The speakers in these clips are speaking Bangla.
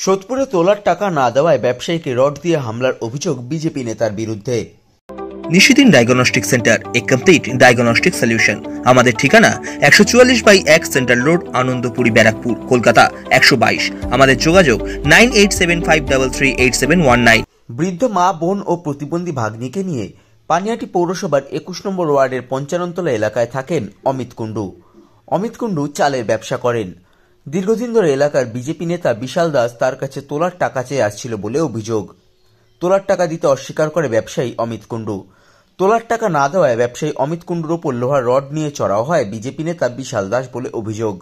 সোদপুরে তোলার টাকা না দেওয়ায় ব্যবসায়ীকে রড দিয়ে হামলার অভিযোগ বিজেপি নেতার বিরুদ্ধে। নিশিদিন ডায়াগনস্টিক সেন্টার, এ কমপ্লিট ডায়াগনস্টিক সলিউশন। আমাদের ঠিকানা 144/1 সেন্ট্রাল রোড, আনন্দপুরি, ব্যারাকপুর, কলকাতা 122। আমাদের যোগাযোগ 9875338719। বৃদ্ধ মা, বোন ও প্রতিবন্ধী ভাগ্নিকে নিয়ে পানিহাটি পৌরসভার 21 নম্বর ওয়ার্ডের 55তলা এলাকায় থাকেন অমিত কুণ্ডু। অমিত কুণ্ডু চালের ব্যবসা করেন। দীর্ঘদিন ধরে এলাকার বিজেপি নেতা বিশাল দাস তার কাছে তোলার টাকা চেয়ে আসছিল বলে অভিযোগ। তোলার টাকা দিতে অস্বীকার করে ব্যবসায়ী অমিত কুণ্ডু। তোলার টাকা না দেওয়ায় ব্যবসায়ী অমিত কুণ্ডুর ওপর লোহার রড নিয়ে চড়াও হয় বিজেপি নেতা বিশাল দাস বলে অভিযোগ।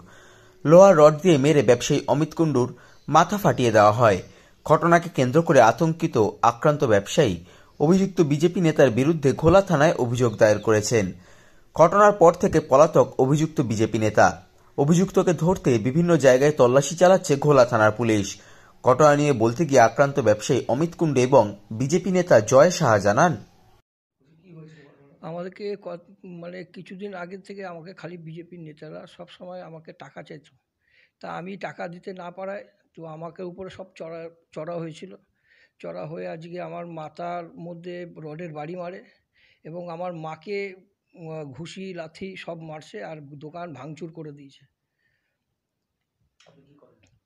লোহার রড দিয়ে মেরে ব্যবসায়ী অমিত কুণ্ডুর মাথা ফাটিয়ে দেওয়া হয়। ঘটনাকে কেন্দ্র করে আতঙ্কিত আক্রান্ত ব্যবসায়ী অভিযুক্ত বিজেপি নেতার বিরুদ্ধে ঘোলা থানায় অভিযোগ দায়ের করেছেন। ঘটনার পর থেকে পলাতক অভিযুক্ত বিজেপি নেতা। অভিযুক্তকে ধরতে বিভিন্ন জায়গায় তল্লাশি চালাচ্ছে ঘোলা থানার পুলিশ। ঘটনা নিয়ে বলতে গিয়ে আক্রান্ত ব্যবসায়ী অমিত কুণ্ডু এবং বিজেপি নেতা জয় সাহা জানান, আমাদেরকে কিছুদিন আগে থেকে আমাকে খালি বিজেপির নেতারা সব সময় আমাকে টাকা চাইত। তা আমি টাকা দিতে না পারায় তো আমাকে উপরে সব চড়া হয়েছিল। চড়া হয়ে আজকে আমার মাথার মধ্যে রডের বাড়ি মারে এবং আমার মাকে ঘুষি লাথি সব মারছে আর দোকান ভাঙচুর করে দিয়েছে।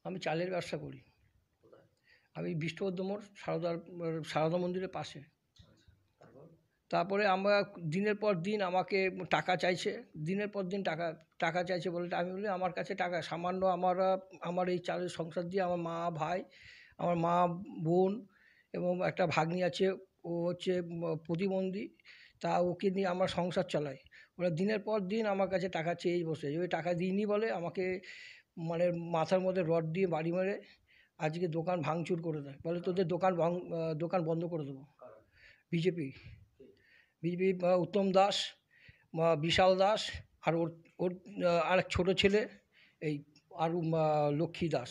আমি চালের ব্যবসা করি। আমি বিষ্ণুবর্ধ মোড় সারদা মন্দিরের পাশে। তারপরে আমরা দিনের পর দিন আমাকে টাকা চাইছে, দিনের পর দিন টাকা চাইছে বলে আমি বলি আমার কাছে টাকা সামান্য, আমার এই চালের সংসার দিয়ে আমার মা, ভাই, আমার মা, বোন এবং একটা ভাগ্নি আছে, ও হচ্ছে প্রতিবন্ধী, তা ওকে নিয়ে আমার সংসার চালাই। ওরা দিনের পর দিন আমার কাছে টাকা চেয়েই বসে। ওই টাকা দিইনি বলে আমাকে মাথার মধ্যে রড দিয়ে বাড়ি মেরে আজকে দোকান ভাঙচুর করে দেয়। বলে তোদের দোকান বন্ধ করে দেবো। বিজেপি উত্তম দাস, বিশাল দাস আর ওর আরেক ছোটো ছেলে এই আর লক্ষ্মী দাস।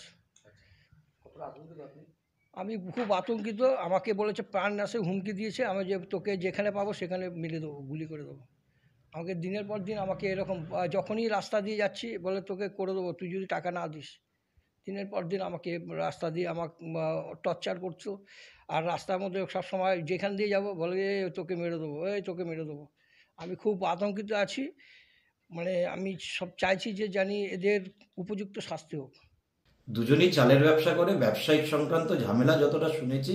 আমি খুব আতঙ্কিত। আমাকে বলেছে প্রাণ নাশে হুমকি দিয়েছে, আমি যে তোকে যেখানে পাবো সেখানে মেরে দেবো, গুলি করে দেবো। আমাকে দিনের পর দিন আমাকে এরকম, যখনই রাস্তা দিয়ে যাচ্ছি বলে তোকে করে দেবো তুই যদি টাকা না দিস। দিনের পর দিন আমাকে রাস্তা দিয়ে আমাকে টর্চার করছো। আর রাস্তার মধ্যে সবসময় যেখান দিয়ে যাব বলে তোকে মেরে দেবো, তোকে মেরে দেবো। আমি খুব আতঙ্কিত আছি। আমি সব চাইছি যে জানি এদের উপযুক্ত শাস্তি হোক। দুজনেই চালের ব্যবসা করে, ব্যবসায়িক সংক্রান্ত ঝামেলা যতটা শুনেছি,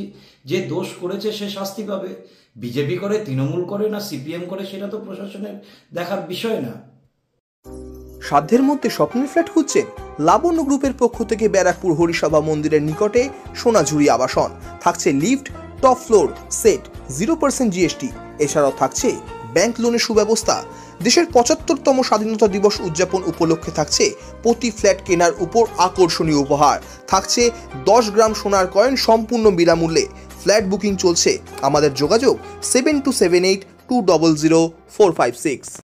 যে দোষ করেছে সে শাস্তি পাবে। বিজেপি করে, তৃণমূল করে না সিপিএম করে সেটা তো প্রশাসনের দেখার বিষয় না। সাধ্যের মধ্যে স্বপ্নের ফ্ল্যাট খুঁজছেন? লাবণ্য গ্রুপের পক্ষ থেকে ব্যারাকপুর হরিসভা মন্দিরের নিকটে সোনাঝুরি আবাসন। থাকছে lift, top floor, set, 0% GST. এছাড়াও থাকছে ব্যাংক লোনের সুব্যবস্থা। দেশের 75তম স্বাধীনতা দিবস উদযাপন উপলক্ষে থাকছে প্রতি ফ্ল্যাট কেনার উপর আকর্ষণীয় উপহার। থাকছে 10 গ্রাম সোনার কয়েন সম্পূর্ণ বিনামূল্যে। ফ্ল্যাট বুকিং চলছে। আমাদের যোগাযোগ 7278200456।